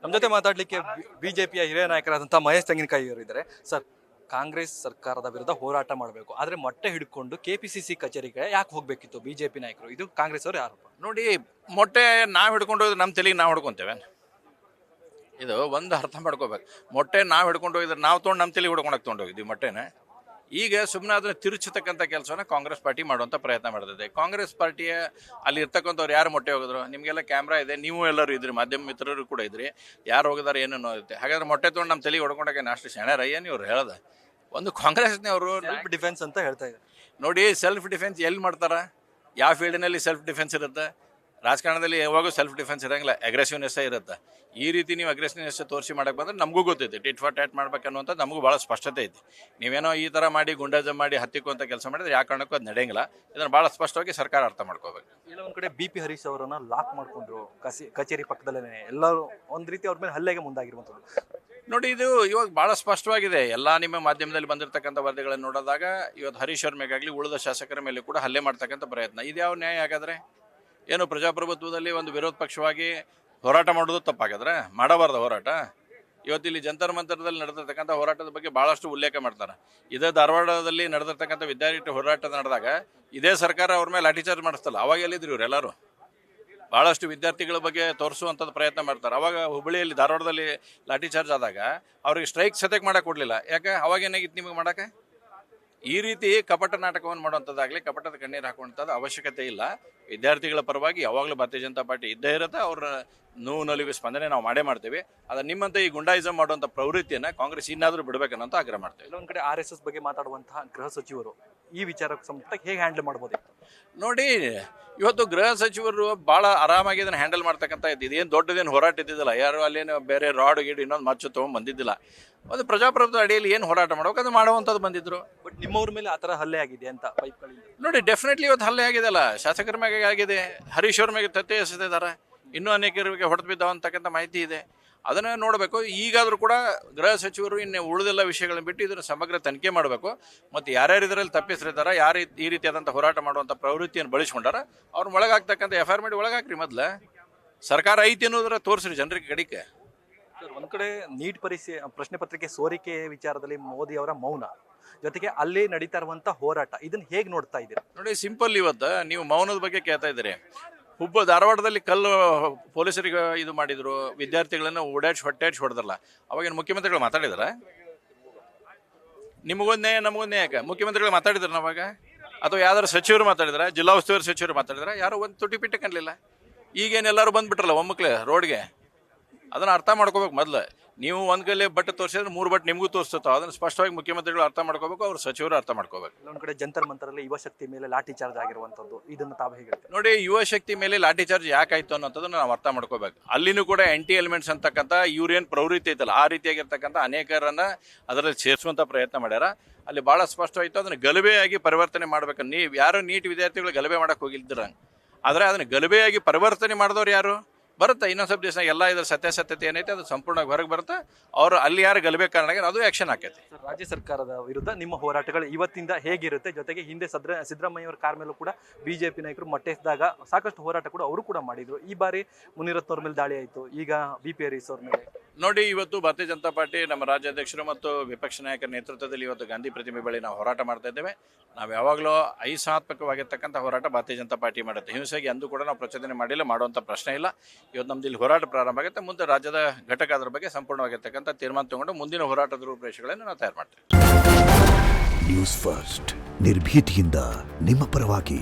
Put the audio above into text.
ನಮ್ಮ ಜೊತೆ ಮಾತಾಡಲಿಕ್ಕೆ ಬಿಜೆಪಿಯ ಹಿರಿಯ ನಾಯಕರಾದಂತಹ ಮಹೇಶ್ ತೆಂಗಿನಕಾಯಿ ಅವರು ಇದ್ದಾರೆ. ಸರ್, ಕಾಂಗ್ರೆಸ್ ಸರ್ಕಾರದ ವಿರುದ್ಧ ಹೋರಾಟ ಮಾಡಬೇಕು, ಆದ್ರೆ ಮೊಟ್ಟೆ ಹಿಡ್ಕೊಂಡು ಕೆಪಿಸಿಸಿ ಕಚೇರಿಗೆ ಯಾಕೆ ಹೋಗ್ಬೇಕಿತ್ತು ಬಿಜೆಪಿ ನಾಯಕರು? ಇದು ಕಾಂಗ್ರೆಸ್ ಅವರ ಆರೋಪ. ನೋಡಿ, ಮೊಟ್ಟೆ ನಾವು ಹಿಡ್ಕೊಂಡು ಹೋದ್ರೆ ನಮ್ಮ ತಲೆಗೆ ನಾವು ಹಿಡ್ಕೊತೇವೆ. ಇದು ಒಂದು ಅರ್ಥ ಮಾಡ್ಕೋಬೇಕು. ಮೊಟ್ಟೆ ನಾವು ಹಿಡ್ಕೊಂಡು ಹೋಗಿದ್ರೆ ನಾವು ತೊಗೊಂಡು ನಮ್ಮ ತಲೆಗೆ ಹಿಡ್ಕೊಂಡಾಗ ತೊಗೊಂಡೋಗಿದ್ವಿ ಮೊಟ್ಟೆನ. ಈಗ ಸುಮ್ಮನೆ ಅದನ್ನು ತಿರುಚತಕ್ಕಂಥ ಕೆಲಸವನ್ನ ಕಾಂಗ್ರೆಸ್ ಪಾರ್ಟಿ ಮಾಡುವಂಥ ಪ್ರಯತ್ನ ಮಾಡ್ತಿದೆ. ಕಾಂಗ್ರೆಸ್ ಪಾರ್ಟಿಯ ಅಲ್ಲಿ ಇರ್ತಕ್ಕಂಥವ್ರು ಯಾರು ಮೊಟ್ಟೆ ಹೋಗಿದ್ರು? ನಿಮಗೆಲ್ಲ ಕ್ಯಾಮ್ರಾ ಇದೆ, ನೀವು ಎಲ್ಲರೂ ಇದ್ರಿ, ಮಾಧ್ಯಮ ಮಿತ್ರರು ಕೂಡ ಇದ್ರಿ. ಯಾರು ಹೋಗಿದಾರೆ ಏನೋ ಇರುತ್ತೆ. ಹಾಗಾದ್ರೆ ಮೊಟ್ಟೆ ತೊಗೊಂಡು ನಮ್ಮ ತಲೆಗೆ ಹೊಡ್ಕೊಂಡಾಗ ಅಷ್ಟು ಶೆಣರಯ್ಯನ ಇವ್ರು ಹೇಳ್ದ. ಒಂದು ಕಾಂಗ್ರೆಸ್ನವರು ಸೆಲ್ಫ್ ಡಿಫೆನ್ಸ್ ಅಂತ ಹೇಳ್ತಾ ಇದ್ದಾರೆ. ನೋಡಿ, ಸೆಲ್ಫ್ ಡಿಫೆನ್ಸ್ ಎಲ್ಲಿ ಮಾಡ್ತಾರ? ಯಾವ ಫೀಲ್ಡ್ನಲ್ಲಿ ಸೆಲ್ಫ್ ಡಿಫೆನ್ಸ್ ಇರುತ್ತೆ? ರಾಜಕಾರಣದಲ್ಲಿ ಯಾವಾಗೂ ಸೆಲ್ಫ್ ಡಿಫೆನ್ಸ್ ಇರೋಂಗಿಲ್ಲ, ಅಗ್ರೆಸಿವ್ನೆಸ್ಸೇ ಇರುತ್ತೆ. ಈ ರೀತಿ ನೀವು ಅಗ್ರೆಸಿವ್ನೆಸ್ ತೋರಿಸಿ ಮಾಡಕ್ಕೆ ಬಂದ್ರೆ ನಮಗೂ ಗೊತ್ತೈತಿ ಟಿಟ್ ಫಾರ್ ಟ್ಯಾಟ್ ಮಾಡ್ಬೇಕನ್ನುವಂಥದ್ದು ನಮಗೂ ಭಾಳ ಸ್ಪಷ್ಟತೆ ಐತಿ. ನೀವೇನೋ ಈ ಥರ ಮಾಡಿ ಗುಂಡಾಜಮ್ ಮಾಡಿ ಹತ್ತಿಕ್ಕುವಂಥ ಕೆಲಸ ಮಾಡಿದ್ರೆ ಯಾವ ಕಾರಣಕ್ಕೂ ಅದು ನಡೆಯಂಗಿಲ್ಲ. ಇದನ್ನು ಭಾಳ ಸ್ಪಷ್ಟವಾಗಿ ಸರ್ಕಾರ ಅರ್ಥ ಮಾಡ್ಕೋಬೇಕು. ಇಲ್ಲ, ಒಂದ್ ಕಡೆ ಬಿ ಪಿ ಹರೀಶ್ ಅವರನ್ನ ಲಾಕ್ ಮಾಡ್ಕೊಂಡ್ರು ಕಚೇರಿ ಪಕ್ಕದಲ್ಲೇ. ಎಲ್ಲರೂ ಒಂದ್ ರೀತಿ ಅವ್ರ ಮೇಲೆ ಹಲ್ಲೆಗೆ ಮುಂದಾಗಿರುವಂಥದ್ದು. ನೋಡಿ, ಇದು ಇವಾಗ ಭಾಳ ಸ್ಪಷ್ಟವಾಗಿದೆ. ಎಲ್ಲ ನಿಮ್ಮ ಮಾಧ್ಯಮದಲ್ಲಿ ಬಂದಿರತಕ್ಕಂಥ ವರದಿಗಳನ್ನು ನೋಡಿದಾಗ ಇವತ್ತು ಹರೀಶ್ ಅವ್ರ ಮೇಗಾಗಲಿ ಉಳಿದ ಶಾಸಕರ ಮೇಲೆ ಕೂಡ ಹಲ್ಲೆ ಮಾಡ್ತಕ್ಕಂಥ ಪ್ರಯತ್ನ. ಇದು ಯಾವ ನ್ಯಾಯ ಹಾಗಾದರೆ? ಏನು ಪ್ರಜಾಪ್ರಭುತ್ವದಲ್ಲಿ ಒಂದು ವಿರೋಧ ಪಕ್ಷವಾಗಿ ಹೋರಾಟ ಮಾಡೋದು ತಪ್ಪಾಗಿದ್ರೆ ಮಾಡಬಾರ್ದು ಹೋರಾಟ? ಇವತ್ತು ಇಲ್ಲಿ ಜಂತರ್ ಮಂತರದಲ್ಲಿ ನಡೆದಿರ್ತಕ್ಕಂಥ ಹೋರಾಟದ ಬಗ್ಗೆ ಭಾಳಷ್ಟು ಉಲ್ಲೇಖ ಮಾಡ್ತಾರೆ. ಇದೇ ಧಾರವಾಡದಲ್ಲಿ ನಡೆದಿರ್ತಕ್ಕಂಥ ವಿದ್ಯಾರ್ಥಿ ಹೋರಾಟ ನಡೆದಾಗ ಇದೇ ಸರ್ಕಾರ ಅವ್ರ ಮೇಲೆ ಲಾಠಿ ಚಾರ್ಜ್ ಮಾಡಿಸ್ತಲ್ಲ. ಅವಾಗ ಎಲ್ಲಿದ್ರು ಇವರೆಲ್ಲರೂ? ಭಾಳಷ್ಟು ವಿದ್ಯಾರ್ಥಿಗಳ ಬಗ್ಗೆ ತೋರಿಸುವಂಥದ್ದು ಪ್ರಯತ್ನ ಮಾಡ್ತಾರೆ. ಅವಾಗ ಹುಬ್ಬಳ್ಳಿಯಲ್ಲಿ ಧಾರವಾಡದಲ್ಲಿ ಲಾಠಿ ಚಾರ್ಜ್ ಆದಾಗ ಅವ್ರಿಗೆ ಸ್ಟ್ರೈಕ್ ಸದ್ಯಕ್ಕೆ ಮಾಡಕ್ಕೆ ಕೊಡಲಿಲ್ಲ. ಯಾಕೆ? ಅವಾಗ ಏನಾಗಿತ್ತು ನಿಮಗೆ ಮಾಡೋಕ್ಕೆ? ಈ ರೀತಿ ಕಪಟ ನಾಟಕವನ್ನು ಮಾಡುವಂಥದ್ದಾಗಲಿ, ಕಪಟದ ಕಣ್ಣೀರು ಹಾಕುವಂಥದ್ದು ಅವಶ್ಯಕತೆ ಇಲ್ಲ. ವಿದ್ಯಾರ್ಥಿಗಳ ಪರವಾಗಿ ಯಾವಾಗಲೂ ಭಾರತೀಯ ಜನತಾ ಪಾರ್ಟಿ ಇದ್ದೇ ಇರುತ್ತೆ. ಅವ್ರ ನೋವು ನಲಿಗೆ ಸ್ಪಂದನೆ ನಾವು ಮಾಡೇ ಮಾಡ್ತೀವಿ. ಅದು ನಿಮ್ಮಂತ ಈ ಗುಂಡಾಯಿಸಮ್ ಮಾಡುವಂಥ ಪ್ರವೃತ್ತಿಯನ್ನು ಕಾಂಗ್ರೆಸ್ ಇನ್ನಾದರೂ ಬಿಡಬೇಕನ್ನೋಂಥ ಆಗ್ರಹ ಮಾಡ್ತೇವೆ. ಒಂದ್ ಕಡೆ RSS ಬಗ್ಗೆ ಮಾತಾಡುವಂತಹ ಗೃಹ ಸಚಿವರು ಈ ವಿಚಾರಕ್ಕೆ ಸಂಬಂಧ ಹೇಗೆ ಹ್ಯಾಂಡಲ್ ಮಾಡ್ಬೋದಿತ್ತು? ನೋಡಿ, ಇವತ್ತು ಗೃಹ ಸಚಿವರು ಭಾಳ ಆರಾಮಾಗಿ ಇದನ್ನು ಹ್ಯಾಂಡಲ್ ಮಾಡ್ತಕ್ಕಂಥ ಇದೇನು ದೊಡ್ಡದೇನು ಹೋರಾಟ ಇದ್ದಿದ್ದಿಲ್ಲ. ಯಾರು ಅಲ್ಲೇನು ಬೇರೆ ರಾಡ್ ಗೀಡ್ ಇನ್ನೊಂದು ಮಚ್ಚು ತೊಗೊಂಡು ಬಂದಿದ್ದಿಲ್ಲ. ಒಂದು ಪ್ರಜಾಪ್ರಭುತ್ವ ಅಡಿಯಲ್ಲಿ ಏನು ಹೋರಾಟ ಮಾಡ್ಬೇಕು ಅದು ಮಾಡುವಂಥದ್ದು ಬಂದಿದ್ರು. ಬಟ್ ನಿಮ್ಮವ್ರ ಮೇಲೆ ಆ ಥರ ಹಲ್ಲೆ ಆಗಿದೆ ಅಂತ ಪೈಪ್ಗಳಿಂದ ನೋಡಿ, ಡೆಫಿನೆಟ್ಲಿ ಇವತ್ತು ಹಲ್ಲೆ ಆಗಿದೆಲ್ಲ. ಶಾಸಕರ ಮೇಲೆ ಆಗಿದೆ, ಹರೀಶ್ ಅವ್ರ ಮೇಲೆ ತತ್ತೆ ಎಸೆದಿದ್ದಾರೆ, ಇನ್ನೂ ಅನೇಕರಿಗೆ ಹೊಡೆದು ಬಿದ್ದಾವ ಅಂತಕ್ಕಂಥ ಮಾಹಿತಿ ಇದೆ. ಅದನ್ನು ನೋಡಬೇಕು. ಈಗಾದರೂ ಕೂಡ ಗೃಹ ಸಚಿವರು ಇನ್ನು ಉಳಿದೆಲ್ಲ ವಿಷಯಗಳನ್ನು ಬಿಟ್ಟು ಇದನ್ನು ಸಮಗ್ರ ತನಿಖೆ ಮಾಡಬೇಕು. ಮತ್ತು ಯಾರ್ಯಾರು ಇದರಲ್ಲಿ ತಪ್ಪಿಸರಿದ್ದಾರೆ, ಯಾರು ಈ ರೀತಿಯಾದಂಥ ಹೋರಾಟ ಮಾಡುವಂಥ ಪ್ರವೃತ್ತಿಯನ್ನು ಬಳಸ್ಕೊಂಡಾರ ಅವ್ರನ್ನ ಒಳಗಾಗ್ತಕ್ಕಂಥ FIR ಮಾಡಿ ಒಳಗಾಕ್ರಿ. ಮೊದಲು ಸರ್ಕಾರ ಐತಿ ಅನ್ನೋದ್ರ ತೋರಿಸ್ರಿ ಜನರಿಗೆ ಕಡಿಕೆ. ಒಂದ್ ಕಡೆ ನೀಟ್ ಪ್ರಶ್ನೆ ಪತ್ರಿಕೆ ಸೋರಿಕೆ ವಿಚಾರದಲ್ಲಿ ಮೋದಿ ಅವರ ಮೌನ ಜೊತೆಗೆ ಅಲ್ಲಿ ನಡೀತಾ ಇರುವಂತ ಹೋರಾಟ, ಇದನ್ನ ಹೇಗೆ ನೋಡ್ತಾ ಇದ್ದೀರಾ? ನೋಡಿ, ಸಿಂಪಲ್. ಇವತ್ತು ನೀವು ಮೌನದ ಬಗ್ಗೆ ಕೇಳ್ತಾ ಇದ್ದೀರಿ. ಧಾರವಾಡದಲ್ಲಿ ಕಲ್ಲು ಪೊಲೀಸರಿಗೆ ಇದು ಮಾಡಿದ್ರು, ವಿದ್ಯಾರ್ಥಿಗಳನ್ನ ಹೊಟ್ಟೆಡ್ಸಿ ಹೊಡೆದ್ರಲ್ಲ. ಅವಾಗೇನು ಮುಖ್ಯಮಂತ್ರಿಗಳು ಮಾತಾಡಿದಾರ? ನಿಮಗೊಂದೇ ನಮಗೊಂದೇ ಯಾಕೆ? ಮುಖ್ಯಮಂತ್ರಿಗಳು ಮಾತಾಡಿದ್ರು ನಾವಾಗ? ಅಥವಾ ಯಾವ್ದಾರು ಸಚಿವರು ಮಾತಾಡಿದ್ರ? ಜಿಲ್ಲಾ ಉಸ್ತುವಾರಿ ಸಚಿವರು ಮಾತಾಡಿದ್ರ? ಯಾರು ಒಂದು ತುಟಿ ಪಿಟ್ಟ ಕನ್ಲಿಲ್ಲ. ಈಗೇನೆಲ್ಲರೂ ಬಂದ್ಬಿಟ್ರಲ್ಲ ಒಮ್ಮಕ್ಲೆ ರೋಡ್ಗೆ. ಅದನ್ನು ಅರ್ಥ ಮಾಡ್ಕೋಬೇಕು. ಮೊದಲು ನೀವು ಒಂದು ಕೈಲಿ ಬಟ್ಟೆ ತೋರಿಸಿದ್ರೆ 3 ಬಟ್ಟೆ ನಿಮಗೂ ತೋರಿಸ್ತಾವೆ. ಅದನ್ನು ಸ್ಪಷ್ಟವಾಗಿ ಮುಖ್ಯಮಂತ್ರಿಗಳು ಅರ್ಥ ಮಾಡ್ಕೋಬೇಕು, ಅವ್ರ ಸಚಿವರು ಅರ್ಥ ಮಾಡ್ಕೋಬೇಕು. ಒಂದ್ ಕಡೆ ಜಂತರ್ ಮಂತರಲ್ಲಿ ಯುವ ಶಕ್ತಿ ಮೇಲೆ ಲಾಠಿ ಚಾರ್ಜ್ ಆಗಿರುವಂತದ್ದು, ಇದನ್ನ ತಾವು ಹೇಗೆ? ನೋಡಿ, ಯುವ ಶಕ್ತಿ ಮೇಲೆ ಲಾಠಿ ಚಾರ್ಜ್ ಯಾಕಾಯ್ತು ಅನ್ನೋದನ್ನ ನಾವು ಅರ್ಥ ಮಾಡ್ಕೋಬೇಕು. ಅಲ್ಲಿನೂ ಕೂಡ ಆಂಟಿ ಎಲಿಮೆಂಟ್ಸ್ ಅಂತಕ್ಕಂಥ ಇವ್ರೇನು ಪ್ರವೃತ್ತಿ ಐತಲ್ಲ, ಆ ರೀತಿಯಾಗಿರ್ತಕ್ಕಂಥ ಅನೇಕರನ್ನ ಅದರಲ್ಲಿ ಸೇರಿಸುವಂಥ ಪ್ರಯತ್ನ ಮಾಡ್ಯಾರ. ಅಲ್ಲಿ ಭಾಳ ಸ್ಪಷ್ಟವಾಯಿತು, ಅದನ್ನು ಗಲಭೆಯಾಗಿ ಪರಿವರ್ತನೆ ಮಾಡ್ಬೇಕು. ನೀವು ಯಾರು ನೀಟ್ ವಿದ್ಯಾರ್ಥಿಗಳು ಗಲಭೆ ಮಾಡಕ್ಕೆ ಹೋಗಿಲ್ದಿರ, ಆದರೆ ಅದನ್ನು ಗಲಭೆಯಾಗಿ ಪರಿವರ್ತನೆ ಮಾಡಿದವ್ರು ಯಾರು? ಬರುತ್ತೆ ಇನ್ನೊಂದು ಸ್ವಲ್ಪ ದಿವಸ ಎಲ್ಲ ಇದರ ಸತ್ಯಾಸತ್ಯತೆ ಏನೈತೆ ಅದು ಸಂಪೂರ್ಣವಾಗಿ ಹೊರಗೆ ಬರುತ್ತೆ. ಅವರು ಅಲ್ಲಿ ಯಾರು ಗಲಭೆ ಕಾರಣ ಅದು ಆ್ಯಕ್ಷನ್ ಆಕೈತಿ. ರಾಜ್ಯ ಸರ್ಕಾರದ ವಿರುದ್ಧ ನಿಮ್ಮ ಹೋರಾಟಗಳು ಇವತ್ತಿಂದ ಹೇಗಿರುತ್ತೆ? ಜೊತೆಗೆ ಹಿಂದೆ ಸಿದ್ದರಾಮಯ್ಯ ಅವರ ಕಾರ್ ಮೇಲೂ ಕೂಡ ಬಿಜೆಪಿ ನಾಯಕರು ಮೊಟ್ಟೆ ಎಸೆದಾಗ ಸಾಕಷ್ಟು ಹೋರಾಟ ಕೂಡ ಅವರು ಕೂಡ ಮಾಡಿದ್ರು. ಈ ಬಾರಿ ಮುನಿರತ್ನವ್ರ ಮೇಲೆ ದಾಳಿ ಆಯಿತು, ಈಗ BP ಹರೀಶ್ ಅವ್ರ ಮೇಲೆ. ನೋಡಿ, ಇವತ್ತು ಭಾರತೀಯ ಜನತಾ ಪಾರ್ಟಿ ನಮ್ಮ ರಾಜ್ಯಾಧ್ಯಕ್ಷರು ಮತ್ತು ವಿಪಕ್ಷ ನಾಯಕರ ನೇತೃತ್ವದಲ್ಲಿ ಇವತ್ತು ಗಾಂಧಿ ಪ್ರತಿಮೆ ಬಳಿ ನಾವು ಹೋರಾಟ ಮಾಡ್ತಾ ಇದ್ದೇವೆ. ನಾವು ಯಾವಾಗಲೂ ಅಹಿಂಸಾತ್ಮಕವಾಗಿರ್ತಕ್ಕಂಥ ಹೋರಾಟ ಭಾರತೀಯ ಜನತಾ ಪಾರ್ಟಿ ಮಾಡುತ್ತೆ. ಹಿಂಸೆಗೆ ಅಂದು ಕೂಡ ನಾವು ಪ್ರಚೋದನೆ ಮಾಡಿಲ್ಲ, ಮಾಡುವಂಥ ಪ್ರಶ್ನೆ ಇಲ್ಲ. ಇವತ್ತು ನಮ್ದು ಇಲ್ಲಿ ಹೋರಾಟ ಪ್ರಾರಂಭ ಆಗುತ್ತೆ. ಮುಂದೆ ರಾಜ್ಯದ ಘಟಕ ಅದರ ಬಗ್ಗೆ ಸಂಪೂರ್ಣವಾಗಿರ್ತಕ್ಕಂಥ ತೀರ್ಮಾನ ತಗೊಂಡು ಮುಂದಿನ ಹೋರಾಟದ ರೂಪುರೇಷೆಗಳನ್ನು ನಾವು ತಯಾರು ಮಾಡ್ತೇವೆ. ನ್ಯೂಸ್ ಫಸ್ಟ್, ನಿರ್ಭೀತಿಯಿಂದ ನಿಮ್ಮ ಪರವಾಗಿ.